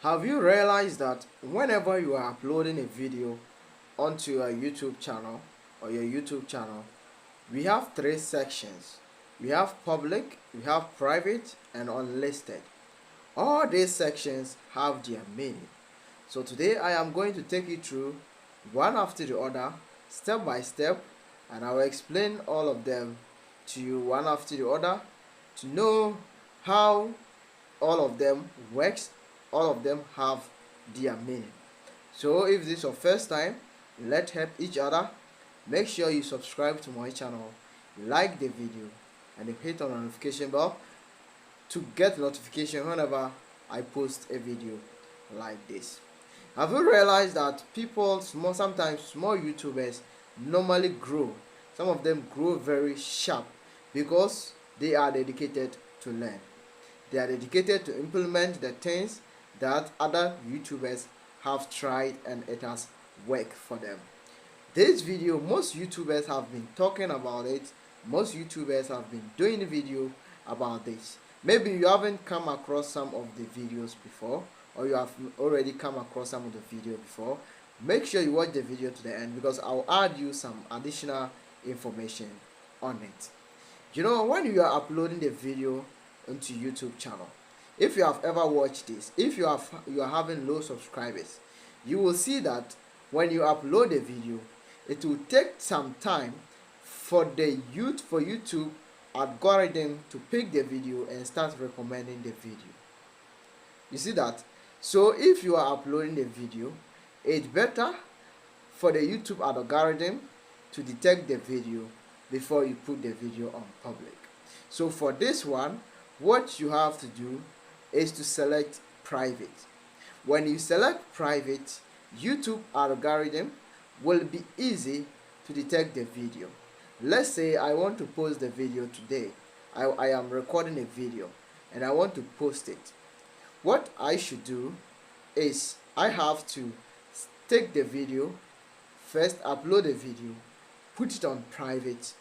Have you realized that whenever you are uploading a video onto your YouTube channel we have three sections. We have public, we have private, and unlisted. All these sections have their meaning. So today I am going to take you through one after the other, step by step, and I will explain all of them to you one after the other to know how all of them works. All of them have their meaning. So if this is your first time, let's help each other. Make sure you subscribe to my channel, like the video, and hit on the notification bell to get notification whenever I post a video like this. Have you realized that sometimes small YouTubers normally grow? Some of them grow very sharp because they are dedicated to learn. They are dedicated to implement the things that other YouTubers have tried and it has worked for them. This video, most YouTubers have been talking about it. Most YouTubers have been doing a video about this. Maybe you haven't come across some of the videos before, or you have already come across some of the video before. Make sure you watch the video to the end because I'll add you some additional information on it. You know, when you are uploading the video onto YouTube channel, if you have ever watched this, if you are having low subscribers, you will see that when you upload a video, it will take some time for YouTube algorithm to pick the video and start recommending the video. You see that? So if you are uploading the video, it's better for the YouTube algorithm to detect the video before you put the video on public. So for this one, what you have to do is to select private. When you select private, YouTube algorithm will be easy to detect the video. Let's say I want to post the video today. I am recording a video and I want to post it. What I should do is I have to take the video, first upload the video, put it on private.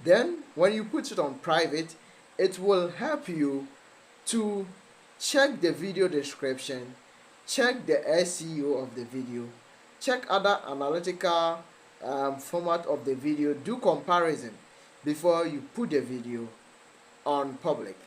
Then when you put it on private, it will help you to check the video description, check the SEO of the video, check other analytical format of the video, do comparison before you put the video on public.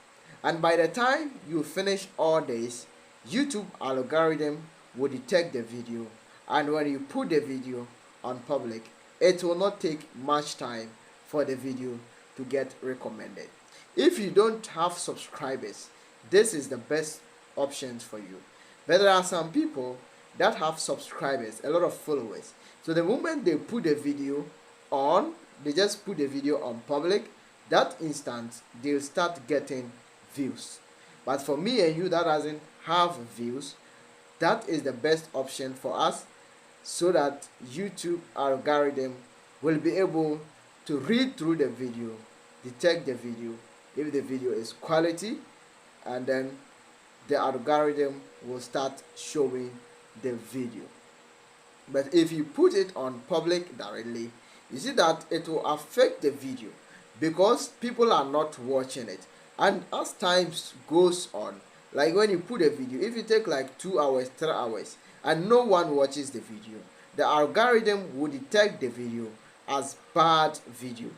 And by the time you finish all this, YouTube algorithm will detect the video, and when you put the video on public, it will not take much time for the video to get recommended. If you don't have subscribers, this is the best options for you. But there are some people that have subscribers, a lot of followers. So the moment they put the video on, they just put the video on public, that instant they'll start getting views. But for me and you that doesn't have views, that is the best option for us, so that YouTube algorithm will be able to read through the video, detect the video, if the video is quality, and then the algorithm will start showing the video. But if you put it on public directly, you see that it will affect the video because people are not watching it. And as time goes on, like when you put a video, if you take like 2 hours, 3 hours, and no one watches the video, the algorithm will detect the video as bad video.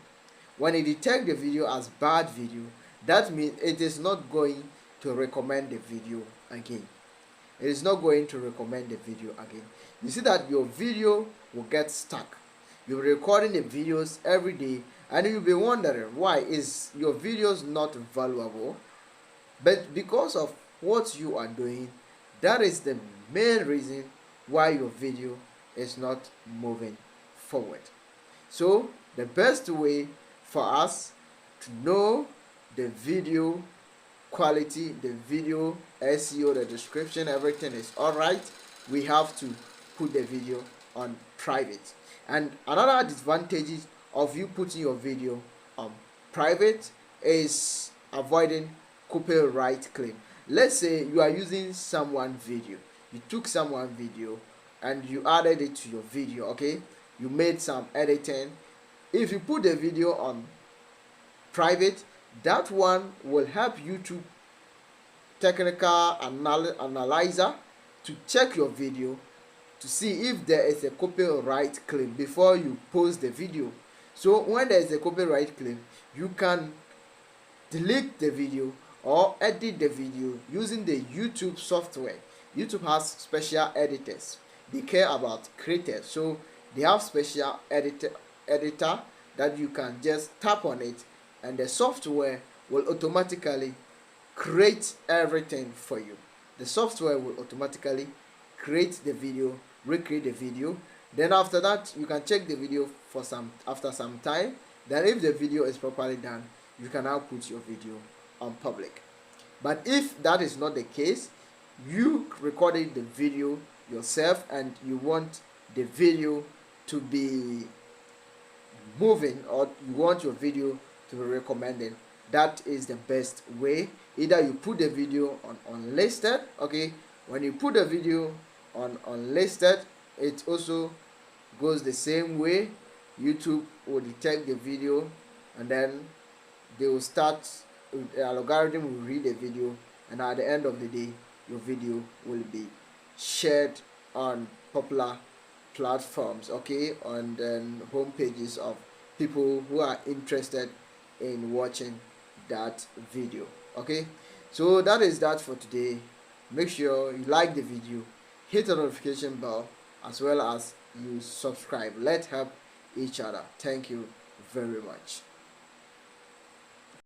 When it detects the video as bad video, that means it is not going to recommend the video again. It is not going to recommend the video again. You see that your video will get stuck. You're recording the videos every day and you'll be wondering why is your videos not valuable. But because of what you are doing, that is the main reason why your video is not moving forward. So the best way for us to know the video quality, the video SEO, the description, everything is alright, we have to put the video on private. And another disadvantage of you putting your video on private is avoiding copyright claim. Let's say you are using someone video, you took someone video and you added it to your video, okay, you made some editing. If you put the video on private, that one will help YouTube technical analyzer to check your video to see if there is a copyright claim before you post the video. So when there is a copyright claim, you can delete the video or edit the video using the YouTube software. YouTube has special editors. They care about creators, so they have special editor that you can just tap on it, and the software will automatically create everything for you. The software will automatically create the video, recreate the video. Then after that, you can check the video for after some time. Then if the video is properly done, you can now put your video on public. But if that is not the case, you recorded the video yourself and you want the video to be moving, or you want your video to be recommended, that is the best way. Either you put the video on unlisted. Okay, when you put the video on unlisted, it also goes the same way. YouTube will detect the video, and then they will start, the algorithm will read the video, and at the end of the day, your video will be shared on popular platforms, okay, on the home pages of people who are interested in watching that video. Okay, so that is that for today. Make sure you like the video, hit the notification bell, as well as you subscribe. Let's help each other. Thank you very much.